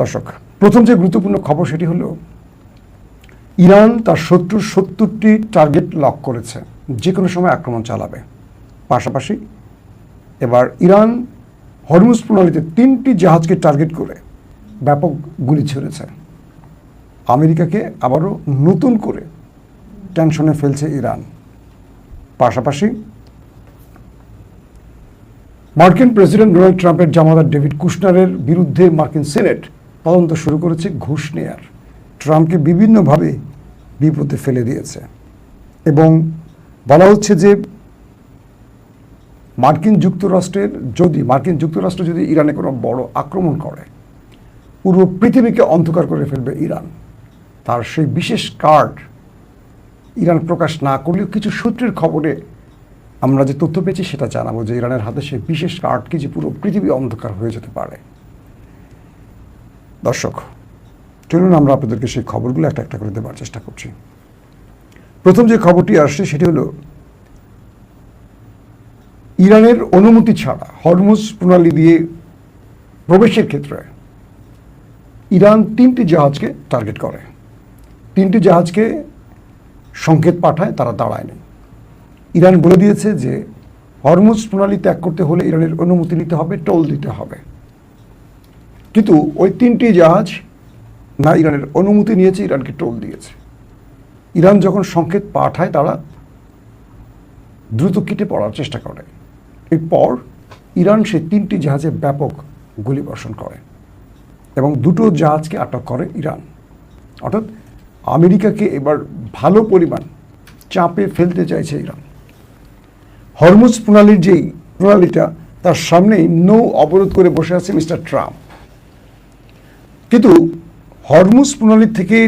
দর্শক, প্রথম যে গুরুত্বপূর্ণ খবর সেটি হলো ইরান তার শত্রুর 70টি টার্গেট লক করেছে, যে কোনো সময় আক্রমণ চালাবে। পাশাপাশি এবার ইরান হরমুজ প্রণালীতে 3টি জাহাজকে টার্গেট করে ব্যাপক গুলি ছুড়েছে। আমেরিকাকে আবারও নতুন করে টেনশনে ফেলছে ইরান। পাশাপাশি মার্কিন প্রেসিডেন্ট ডোনাল্ড ট্রাম্পের জামাতা ডেভিড কুশনারের বিরুদ্ধে মার্কিন সিনেট তদন্ত শুরু করেছে ঘুষ নেয়ার। ট্রাম্পকে বিভিন্নভাবে বিপদে ফেলে দিয়েছে এবং বলা হচ্ছে যে মার্কিন যুক্তরাষ্ট্র যদি ইরানে কোনো বড় আক্রমণ করে, পুরো পৃথিবীকে অন্ধকার করে ফেলবে ইরান। তার সেই বিশেষ কার্ড ইরান প্রকাশ না করলেও কিছু সূত্রের খবরে আমরা যে তথ্য পেয়েছি সেটা জানাবো যে ইরানের হাতে সেই বিশেষ কার্ড কি যে পুরো পৃথিবী অন্ধকার হয়ে যেতে পারে। দর্শক, চলুন আমরা আপনাদেরকে সেই খবরগুলো একটা একটা করে দেওয়ার চেষ্টা করছি। প্রথম যে খবরটি আসছে সেটি হলো ইরানের অনুমতি ছাড়া হরমুজ প্রণালী দিয়ে প্রবেশের ক্ষেত্রে ইরান 3টি জাহাজকে টার্গেট করে। 3টি জাহাজকে সংকেত পাঠায়, তারা দাঁড়ায়নি। ইরান বলে দিয়েছে যে হরমুজ প্রণালী ত্যাগ করতে হলে ইরানের অনুমতি নিতে হবে, টোল দিতে হবে। কিন্তু ওই 3টি জাহাজ না ইরানের অনুমতি নিয়েছে, ইরানকে টোল দিয়েছে। ইরান যখন সংকেত পাঠায় তারা দ্রুত কেটে পড়ার চেষ্টা করে। এরপর ইরান সেই 3টি জাহাজে ব্যাপক গুলিবর্ষণ করে এবং 2টো জাহাজকে আটক করে ইরান। অর্থাৎ আমেরিকাকে এবার ভালো পরিমাণ চাপে ফেলতে চাইছে ইরান। হরমুজ প্রণালীর যেই প্রণালীটা, তার সামনেই নৌ অবরোধ করে বসে আছে মিস্টার ট্রাম্প। কিন্তু হরমুজ প্রণালী থেকে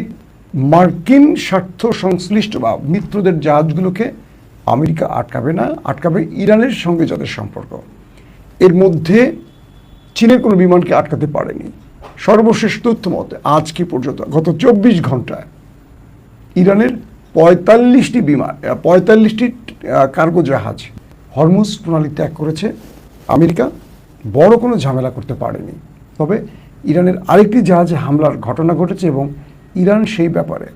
মার্কিন স্বার্থ সংশ্লিষ্ট বা মিত্রদের জাহাজগুলোকে আমেরিকা আটকাবে না, আটকাবে ইরানের সঙ্গে যাদের সম্পর্ক। এর মধ্যে চীনের কোনো বিমানকে আটকাতে পারেনি। সর্বশেষ তথ্য মতে আজকে পর্যন্ত গত 24 ঘন্টায় ইরানের 45টি কার্গো জাহাজ হরমুজ প্রণালী ত্যাগ করেছে। আমেরিকা বড় কোনো ঝামেলা করতে পারেনি। তবে ইরানের আরেকটি জাহাজে হামলার ঘটনা ঘটেছে এবং ইরান সেই ব্যাপারে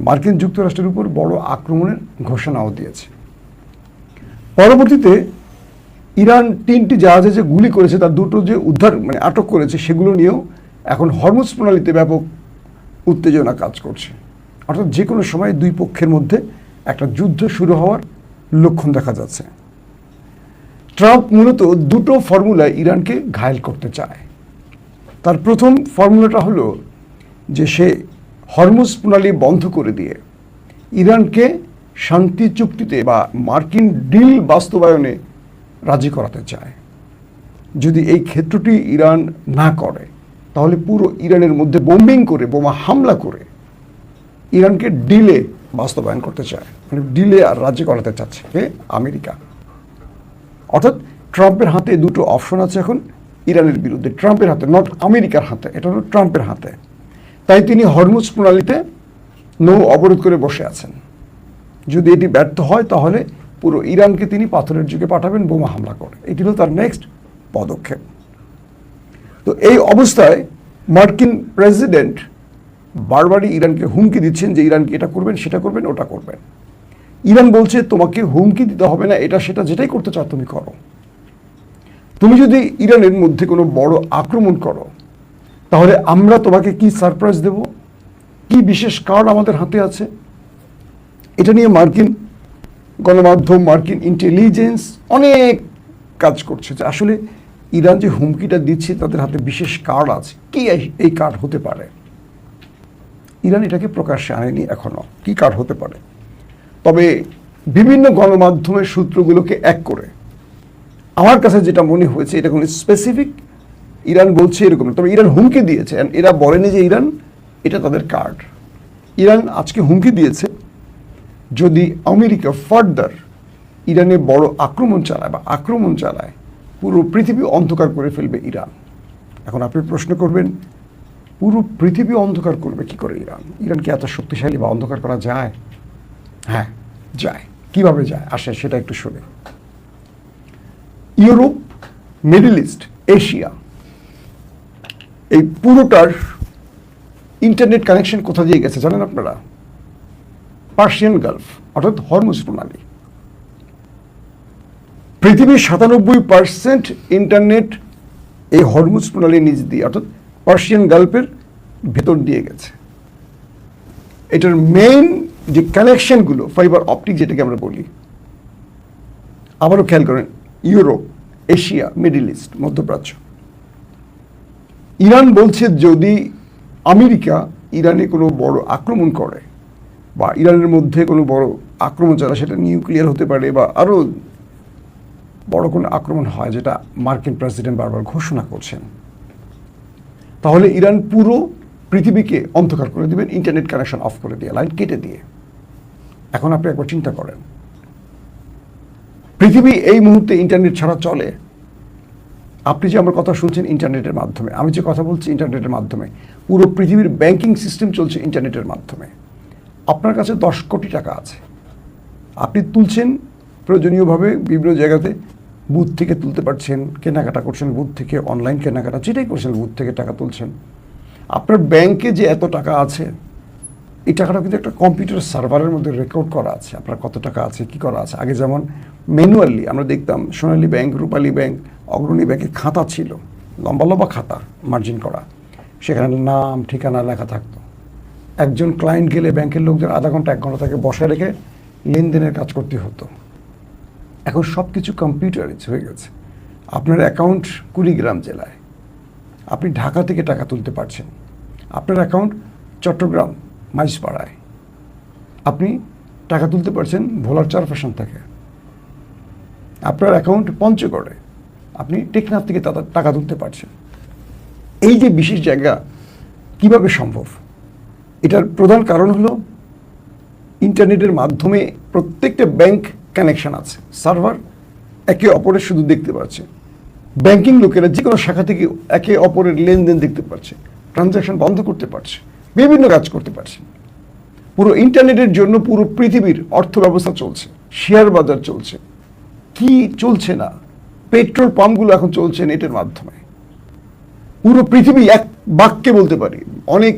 মার্কিন যুক্তরাষ্ট্রের উপর বড় আক্রমণের ঘোষণাও দিয়েছে। পরবর্তীতে ইরান 3টি জাহাজে যে গুলি করেছে তার 2টো যে আটক করেছে, সেগুলো নিয়েও এখন হরমুজ প্রণালীতে ব্যাপক উত্তেজনা কাজ করছে। অর্থাৎ যে কোনো সময় দুই পক্ষের মধ্যে একটা যুদ্ধ শুরু হওয়ার লক্ষণ দেখা যাচ্ছে। ট্রাম্প মূলত 2টো ফর্মুলায় ইরানকে ঘায়েল করতে চায়। তার প্রথম ফর্মুলাটা হলো যে সে হরমুজ প্রণালী বন্ধ করে দিয়ে ইরানকে শান্তি চুক্তিতে বা মার্কিন ডিল বাস্তবায়নে রাজি করাতে চায়। যদি এই ক্ষেত্রটি ইরান না করে তাহলে পুরো ইরানের মধ্যে বোম্বিং করে, বোমা হামলা করে ইরানকে ডিলে বাস্তবায়ন করতে চায়, মানে ডিলে আর রাজি করাতে চাচ্ছে আমেরিকা। অর্থাৎ ট্রাম্পের হাতে 2টো অপশন আছে এখন ইরানের বিরুদ্ধে। ট্রাম্পের হাতে, নট আমেরিকার হাতে, এটা হলো ট্রাম্পের হাতে। তাই তিনি হরমুজ প্রণালীতে নৌ অবরোধ করে বসে আছেন। যদি এটি ব্যর্থ হয় তাহলে পুরো ইরানকে তিনি পাথরের যুগে পাঠাবেন বোমা হামলা করে। এটি হলো তার নেক্সট পদক্ষেপ। তো এই অবস্থায় মার্কিন প্রেসিডেন্ট বারবারই ইরানকে হুমকি দিচ্ছেন যে ইরানকে এটা করবেন, সেটা করবেন, ওটা করবেন। ইরান বলছে তোমাকে হুমকি দিতে হবে না, এটা সেটা যেটাই করতে চাও তুমি করো। তুমি যদি ইরানের মধ্যে কোনো বড় আক্রমণ করো তাহলে আমরা তোমাকে কি সারপ্রাইজ দেব, কি বিশেষ কার্ড আমাদের হাতে আছে। এটা নিয়ে মার্কিন গণমাধ্যম, মার্কিন ইন্টেলিজেন্স অনেক কাজ করছে যে আসলে ইরান যে হুমকিটা দিচ্ছে তাদের হাতে বিশেষ কার্ড আছে। কি এই কার্ড হতে পারে? ইরান এটাকে প্রকাশ্যে আনেনি এখনো, কি কার্ড হতে পারে। তবে বিভিন্ন গণমাধ্যমের সূত্রগুলোকে এক করে আমার কাছে যেটা মনে হয়েছে, এটা কোনো স্পেসিফিক ইরান বলছে এরকম, তবে ইরান হুমকি দিয়েছে। এরা বলেনি যে ইরান এটা তাদের কার্ড। ইরান আজকে হুমকি দিয়েছে যদি আমেরিকা ফার্দার ইরানে বড় আক্রমণ চালায় পুরো পৃথিবী অন্ধকার করে ফেলবে ইরান। এখন আপনি প্রশ্ন করবেন, পুরো পৃথিবী অন্ধকার করবে কি করে ইরান? ইরান কি এত শক্তিশালী বা অন্ধকার করা যায়? হ্যাঁ, যায়। কিভাবে যায় আসে সেটা একটু শুনে। ইউরোপ, মিডল ইস্ট, এশিয়া এই পুরোটার ইন্টারনেট কানেকশন কোথা দিয়ে গেছে জানেন আপনারা? পার্সিয়ান গালফ, অর্থাৎ হরমুজ প্রণালী। পৃথিবীর 97% ইন্টারনেট এই হরমুজ প্রণালীর নিচ দিয়ে, অর্থাৎ পার্সিয়ান গালফের ভেতর দিয়ে গেছে। এটার মেইন যে কানেকশনগুলো, ফাইবার অপটিক যেটাকে আমরা বলি, আবারও খেয়াল করেন, ইউরোপ, এশিয়া, মিডল ইস্ট, মধ্যপ্রাচ্য। ইরান বলছে যদি আমেরিকা ইরানে কোনো বড় আক্রমণ করে বা ইরানের মধ্যে কোনো বড় আক্রমণ চালা, সেটা নিউক্লিয়ার হতে পারে বা আরও বড় কোনো আক্রমণ হয়, যেটা মার্কিন প্রেসিডেন্ট বারবার ঘোষণা করছেন, তাহলে ইরান পুরো পৃথিবীকে অন্ধকার করে দেবেন, ইন্টারনেট কানেকশন অফ করে দিয়ে, লাইন কেটে দিয়ে। এখন আপনি একবার চিন্তা করেন, পৃথিবী এই মুহূর্তে ইন্টারনেট ছাড়া চলে। আপনি যে আমার কথা শুনছেন ইন্টারনেটের মাধ্যমে, আমি যে কথা বলছি ইন্টারনেটের মাধ্যমে, পুরো পৃথিবীর ব্যাংকিং সিস্টেম চলছে ইন্টারনেটের মাধ্যমে। আপনার কাছে 10 কোটি টাকা আছে, আপনি তুলছেন প্রয়োজনীয়ভাবে বিভিন্ন জায়গাতে, বুথ থেকে তুলতে পারছেন, কেনাকাটা করছেন বুথ থেকে, অনলাইন কেনাকাটা যেটাই করছেন বুথ থেকে টাকা তুলছেন। আপনার ব্যাংকে যে এত টাকা আছে, এই টাকাটা কিন্তু একটা কম্পিউটার সার্ভারের মধ্যে রেকর্ড করা আছে, আপনার কত টাকা আছে, কি করা আছে। আগে যেমন ম্যানুয়ালি আমরা দেখতাম, সোনালী ব্যাংক, রূপালী ব্যাংক, অগ্রণী ব্যাংকে খাতা ছিল, লম্বা লম্বা খাতা মার্জিন করা, সেখানে নাম ঠিকানা লেখা থাকতো। একজন ক্লায়েন্ট গেলে ব্যাংকের লোকদের আধা ঘন্টা 1 ঘন্টা তাকে বসায় রেখে লেনদেনের কাজ করতে হতো। এখন সব কিছু কম্পিউটারাইজ হয়ে গেছে। আপনার অ্যাকাউন্ট কুড়িগ্রাম জেলায়, আপনি ঢাকা থেকে টাকা তুলতে পারছেন। আপনার অ্যাকাউন্ট চট্টগ্রাম মাইজপাড়ায়, আপনি টাকা তুলতে পারছেন ভোলার চারপাশন থেকে। আপনার অ্যাকাউন্ট পঞ্চগড়ে, আপনি টেকনাফ থেকে টাকা তুলতে পারছেন। এই যে বিশেষ জায়গা কিভাবে সম্ভব? এটার প্রধান কারণ হলো ইন্টারনেটের মাধ্যমে প্রত্যেকটা ব্যাংক কানেকশন আছে, সার্ভার একে অপরের শুধু দেখতে পাচ্ছে। ব্যাংকিং লোকেরা যে কোনো শাখা থেকে একে অপরের লেনদেন দেখতে পাচ্ছে, ট্রানজ্যাকশন বন্ধ করতে পারছে, বিভিন্ন কাজ করতে পারছে। পুরো ইন্টারনেটের জন্য পুরো পৃথিবীর অর্থ ব্যবস্থা চলছে, শেয়ার বাজার চলছে। কি চলছে না? পেট্রোল পাম্পগুলো এখন চলছে নেটের মাধ্যমে। পুরো পৃথিবী এক বাক্যে বলতে পারি, অনেক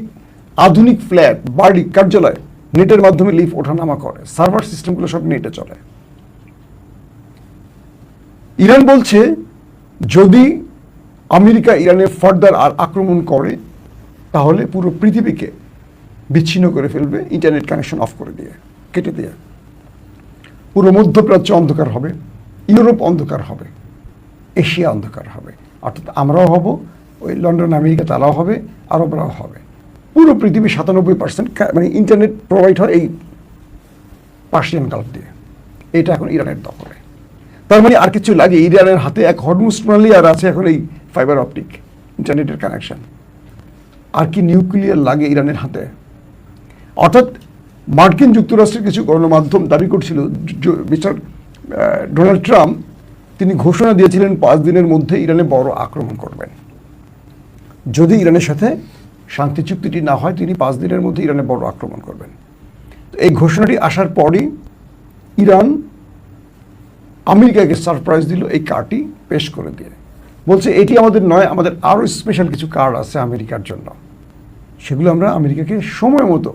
আধুনিক ফ্ল্যাট, বাড়ি, কার্যালয় নেটের মাধ্যমে লিফট ওঠানামা করে, সার্ভার সিস্টেমগুলো সব নেটে চলে। ইরান বলছে যদি আমেরিকা ইরানে ফার্দার আর আক্রমণ করে, তাহলে পুরো পৃথিবীকে বিচ্ছিন্ন করে ফেলবে, ইন্টারনেট কানেকশন অফ করে দিয়ে, কেটে দিয়ে। পুরো মধ্যপ্রাচ্য অন্ধকার হবে, ইউরোপ অন্ধকার হবে, এশিয়া অন্ধকার হবে, অর্থাৎ আমরাও হব, ওই লন্ডন আমেরিকা তারাও হবে, আরবরাও হবে। পুরো পৃথিবী 97% মানে ইন্টারনেট প্রোভাইড হয় এই পার্সিয়ান গালফ দিয়ে। এটা এখন ইরানের দখলে। তার মানে আর কিছু লাগে, ইরানের হাতে এক হরমুজ প্রণালী, আর আছে এখন এই ফাইবার অপটিক ইন্টারনেটের কানেকশন। আর কি নিউক্লিয়ার লাগে ইরানের হাতে? অর্থাৎ মার্কিন যুক্তরাষ্ট্রের কিছু গণমাধ্যম দাবি করছিল, মিস্টার ডোনাল্ড ট্রাম্প তিনি ঘোষণা দিয়েছিলেন 5 দিনের মধ্যে ইরানে বড় আক্রমণ করবেন। যদি ইরানের সাথে শান্তি চুক্তিটি না হয়, তিনি 5 দিনের মধ্যে ইরানে বড় আক্রমণ করবেন। তো এই ঘোষণাটি আসার পরই ইরান আমেরিকাকে সারপ্রাইজ দিল এই কার্ডটি পেশ করে দিয়ে। বলছে এটি আমাদের নয়, আমাদের আরও স্পেশাল কিছু কার্ড আছে আমেরিকার জন্য, সেগুলো আমরা আমেরিকাকে সময় মতো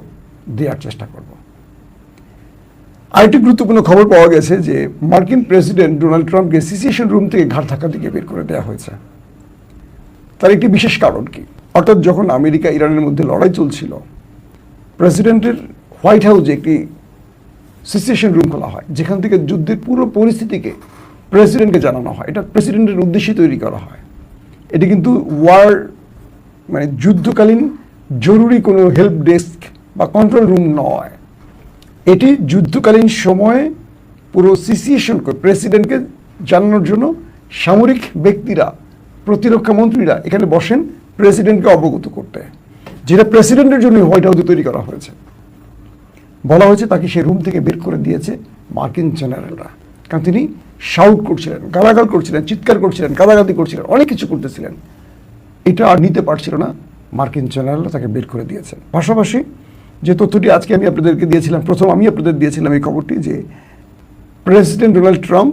দেওয়ার চেষ্টা করব। আরেকটি গুরুত্বপূর্ণ খবর পাওয়া গেছে যে মার্কিন প্রেসিডেন্ট ডোনাল্ড ট্রাম্পকে সিসিয়েশন রুম থেকে ঘাড় ধাক্কা দিয়ে বের করে দেওয়া হয়েছে। তার একটি বিশেষ কারণ কি? অর্থাৎ যখন আমেরিকা ইরানের মধ্যে লড়াই চলছিল, প্রেসিডেন্টের হোয়াইট হাউসে একটি সিচুয়েশন রুম খোলা হয়, যেখান থেকে যুদ্ধের পুরো পরিস্থিতিকে প্রেসিডেন্টকে জানানো হয়। এটা প্রেসিডেন্টের উদ্দেশ্যে তৈরি করা হয়। এটি কিন্তু ওয়ার মানে যুদ্ধকালীন জরুরি কোনো হেল্প ডেস্ক বা কন্ট্রোল রুম নয়। এটি যুদ্ধকালীন সময়ে পুরো সিচুয়েশন প্রেসিডেন্টকে জানানোর জন্য সামরিক ব্যক্তিরা, প্রতিরক্ষা মন্ত্রীরা এখানে বসেন প্রেসিডেন্টকে অবগত করতে, যেটা প্রেসিডেন্টের জন্য হোয়াইট হাউসে তৈরি করা হয়েছে। বলা হয়েছে তাকে সেই রুম থেকে বের করে দিয়েছে মার্কিন জেনারেলরা, কারণ তিনি শাউট করছিলেন, গালাগাল করছিলেন, চিৎকার করছিলেন, গালাগালি করছিলেন, অনেক কিছু করতেছিলেন। এটা আর নিতে পারছিল না, মার্কিন জেনারেলরা তাকে বের করে দিয়েছেন। পাশাপাশি যে তথ্যটি আজকে আমি আপনাদেরকে দিয়েছিলাম, প্রথম আমি আপনাদের দিয়েছিলাম এই খবরটি, যে president Donald Trump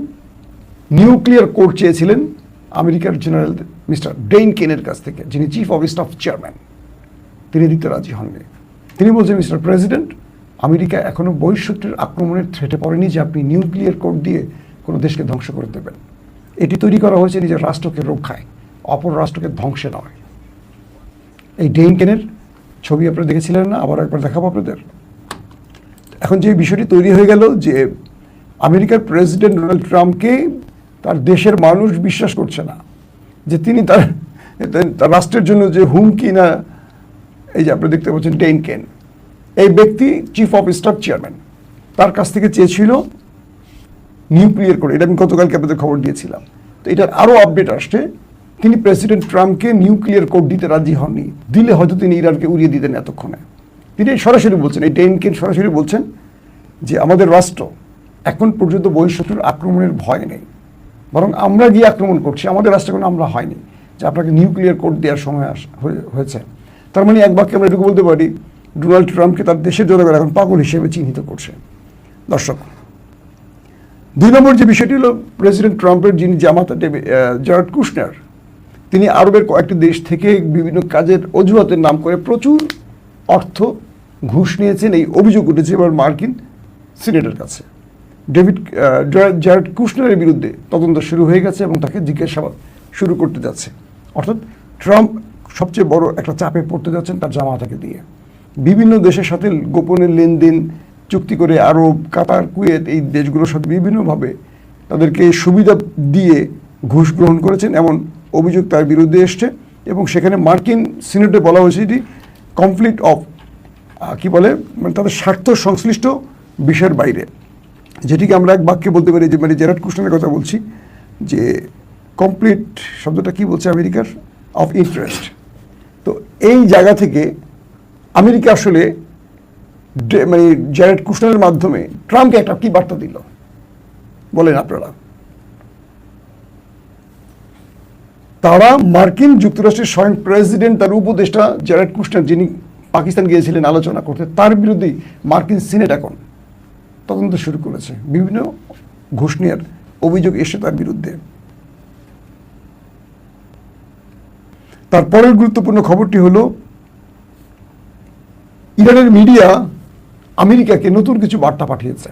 nuclear code চেয়েছিলেন আমেরিকার জেনারেল মিস্টার ডেইন কেনের কাছ থেকে, যিনি চিফ অফ স্টাফ চেয়ারম্যান, তিনি দিতে রাজি হননি। তিনি বলছেন, মিস্টার প্রেসিডেন্ট, আমেরিকা এখনো বহিঃশত্রুর আক্রমণের থ্রেটে পড়েনি যে আপনি নিউক্লিয়ার কোড দিয়ে কোনো দেশকে ধ্বংস করে দেবেন। এটি তৈরি করা হয়েছে নিজের রাষ্ট্রকে রক্ষায়, অপর রাষ্ট্রকে ধ্বংসে নয়। এই ডেইন কেনের ছবি আপনারা দেখেছিলেন না? আবার একবার দেখাবো আপনাদের। এখন যে বিষয়টি তৈরি হয়ে গেল যে আমেরিকার প্রেসিডেন্ট ডোনাল্ড ট্রাম্পকে তার দেশের মানুষ বিশ্বাস করছে না, যে তিনি তার রাষ্ট্রের জন্য যে হুমকি না, এই যে আপনারা দেখতে পাচ্ছেন ডেইন কেন, এই ব্যক্তি চিফ অফ স্টাফ চেয়ারম্যান, তার কাছ থেকে চেয়েছিল নিউক্লিয়ার কোড। এটা আমি গতকালকে আপনাদের খবর দিয়েছিলাম। তো এটার আরও আপডেট আসছে, তিনি প্রেসিডেন্ট ট্রাম্পকে নিউক্লিয়ার কোড দিতে রাজি হননি। দিলে হয়তো তিনি ইরানকে উড়িয়ে দিতেন এতক্ষণে। তিনি সরাসরি বলছেন, এই ডেইন কেন সরাসরি বলছেন যে আমাদের রাষ্ট্র এখন পর্যন্ত বহিঃশত্রুর আক্রমণের ভয় নেই, বরং আমরা গিয়ে আক্রমণ করছি, আমাদের রাষ্ট্রে কোনো আমরা হয়নি যে আপনাকে নিউক্লিয়ার কোড দেওয়ার সময় হয়েছে। তার মানে এক বাক্যে আমরা এটুকু বলতে পারি, ডোনাল্ড ট্রাম্পকে তার দেশের জনগণ এখন পাগল হিসেবে চিহ্নিত করছে। দর্শক, 2 নম্বর যে বিষয়টি হলো, প্রেসিডেন্ট ট্রাম্পের যিনি জামাতা জারেড কুশনার, তিনি আরবের কয়েকটি দেশ থেকে বিভিন্ন কাজের অজুহাতের নাম করে প্রচুর অর্থ ঘুষ নিয়েছেন, এই অভিযোগ উঠেছে এবার মার্কিন সিনেটের কাছে। জারেড কুশনারের বিরুদ্ধে তদন্ত শুরু হয়ে গেছে এবং তাকে জিজ্ঞাসাবাদ শুরু করতে যাচ্ছে। অর্থাৎ ট্রাম্প সবচেয়ে বড় একটা চাপে পড়তে যাচ্ছেন তার জামাতাকে দিয়ে। বিভিন্ন দেশের সাথে গোপনে লেনদেন চুক্তি করে আরব, কাতার, কুয়েত, এই দেশগুলোর সাথে বিভিন্নভাবে তাদেরকে সুবিধা দিয়ে ঘুষ গ্রহণ করেছেন, এমন অভিযোগ তার বিরুদ্ধে এসছে। এবং সেখানে মার্কিন সিনেটে বলা হয়েছে এটি কনফ্লিক্ট অফ কি বলে, মানে তাদের স্বার্থ সংশ্লিষ্ট বিষয়ের বাইরে, যেটিকে আমরা এক বাক্যে বলতে পারি যে, মানে জারেড কুশনারের কথা বলছি, যে কমপ্লিট শব্দটা কি বলছে আমেরিকার, অফ ইন্টারেস্ট। তো এই জায়গা থেকে আমেরিকা আসলে মানে জারেড কুশনারের মাধ্যমে ট্রাম্পকে একটা কি বার্তা দিল বলেন আপনারা? তারা মার্কিন যুক্তরাষ্ট্রের স্বয়ং প্রেসিডেন্ট, তার উপদেষ্টা জারেড কুশনার, যিনি পাকিস্তান গিয়েছিলেন আলোচনা করতে, তার বিরুদ্ধেই মার্কিন সিনেট এখন তদন্ত শুরু করেছে। বিভিন্ন ঘুষ নেওয়ার অভিযোগ এসে তার বিরুদ্ধে। তারপরের গুরুত্বপূর্ণ খবরটি হলো, ইরানের মিডিয়া আমেরিকাকে নতুন কিছু বার্তা পাঠিয়েছে।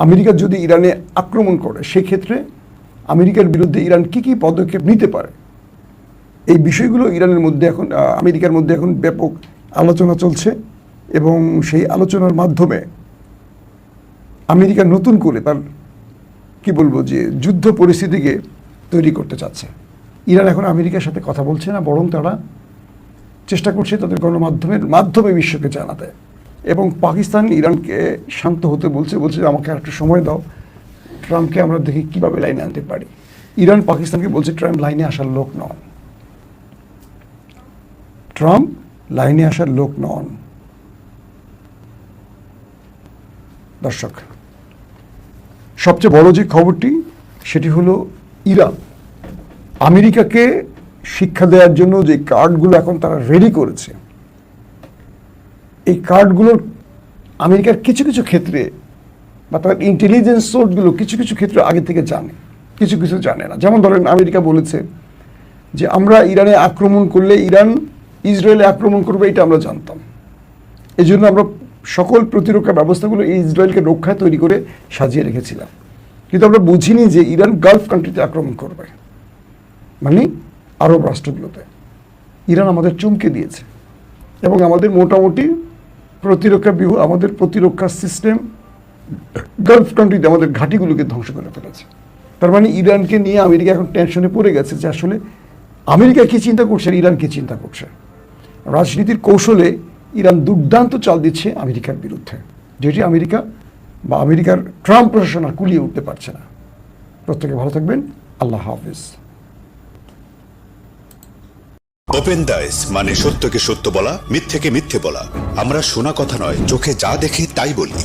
আমেরিকা যদি ইরানে আক্রমণ করে, সেক্ষেত্রে আমেরিকার বিরুদ্ধে ইরান কি কি পদক্ষেপ নিতে পারে, এই বিষয়গুলো ইরানের মধ্যে এখন, আমেরিকার মধ্যে এখন ব্যাপক আলোচনা চলছে। এবং সেই আলোচনার মাধ্যমে আমেরিকা নতুন করে তার কি বলবো যে যুদ্ধ পরিস্থিতিকে তৈরি করতে চাচ্ছে। ইরান এখন আমেরিকার সাথে কথা বলছে না, বরং তারা চেষ্টা করছে তাদের গণমাধ্যমের মাধ্যমে বিশ্বকে জানাতে। এবং পাকিস্তান ইরানকে শান্ত হতে বলছে, যে আমাকে আর একটু সময় দাও, ট্রাম্পকে আমরা দেখি কীভাবে লাইনে আনতে পারি। ইরান পাকিস্তানকে বলছে ট্রাম্প লাইনে আসার লোক নন, ট্রাম্প লাইনে আসার লোক নন। দর্শক, সবচেয়ে বড় যে খবরটি সেটি হলো, ইরান আমেরিকাকে শিক্ষা দেওয়ার জন্য যে কার্ডগুলো এখন তারা রেডি করেছে, এই কার্ডগুলোর আমেরিকার কিছু কিছু ক্ষেত্রে বা তার ইন্টেলিজেন্স সোর্সগুলো কিছু কিছু ক্ষেত্রে আগে থেকে জানে, কিছু কিছু জানে না। যেমন ধরেন, আমেরিকা বলেছে যে আমরা ইরানে আক্রমণ করলে ইরান ইসরায়েলে আক্রমণ করবে, এটা আমরা জানতাম। এই জন্য আমরা সকল প্রতিরক্ষা ব্যবস্থাগুলো ইসরায়েলকে রক্ষায় তৈরি করে সাজিয়ে রেখেছিলাম। কিন্তু আমরা বুঝিনি যে ইরান গালফ কান্ট্রিতে আক্রমণ করবে, মানে আরব রাষ্ট্রগুলোতে। ইরান আমাদের চমকে দিয়েছে এবং আমাদের মোটামুটি প্রতিরক্ষা ব্যূহ, আমাদের প্রতিরক্ষা সিস্টেম গালফ কান্ট্রিতে আমাদের ঘাঁটিগুলোকে ধ্বংস করে ফেলেছে। তার মানে ইরানকে নিয়ে আমেরিকা এখন টেনশনে পড়ে গেছে যে আসলে আমেরিকা কী চিন্তা করছে আর ইরান কী চিন্তা করছে। রাজনীতির কৌশলে ইরান দুর্দান্ত চাল দিচ্ছে আমেরিকার বিরুদ্ধে, যেটি আমেরিকা বা আমেরিকার ট্রাম্প প্রশাসন আর কুলিয়ে উঠতে পারছে না। প্রত্যেকে ভালো থাকবেন। আল্লাহ হাফিজ। ওপেন দাইস মানে সত্যকে সত্য বলা, মিথ্যেকে মিথ্যে বলা। আমরা শোনা কথা নয়, চোখে যা দেখি তাই বলি।